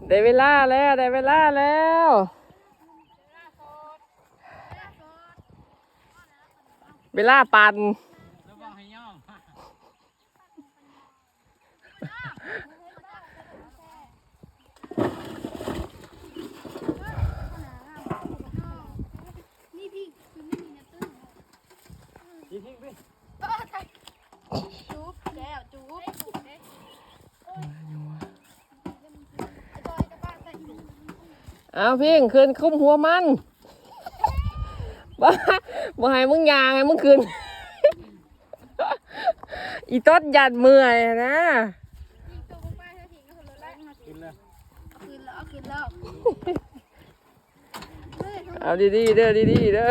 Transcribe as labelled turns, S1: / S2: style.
S1: ได้เวลาแล้วได้เวลาแล้วเวลาปั่น
S2: จุ๊บแล้วจุ๊บ
S1: เอาพิงคืนคุ้มหัวมันบ้าบ่ให้มึงยางให้มึงคืนอีต้นยันเมื่อยนะเอาดีๆเด้อดีๆเด้อ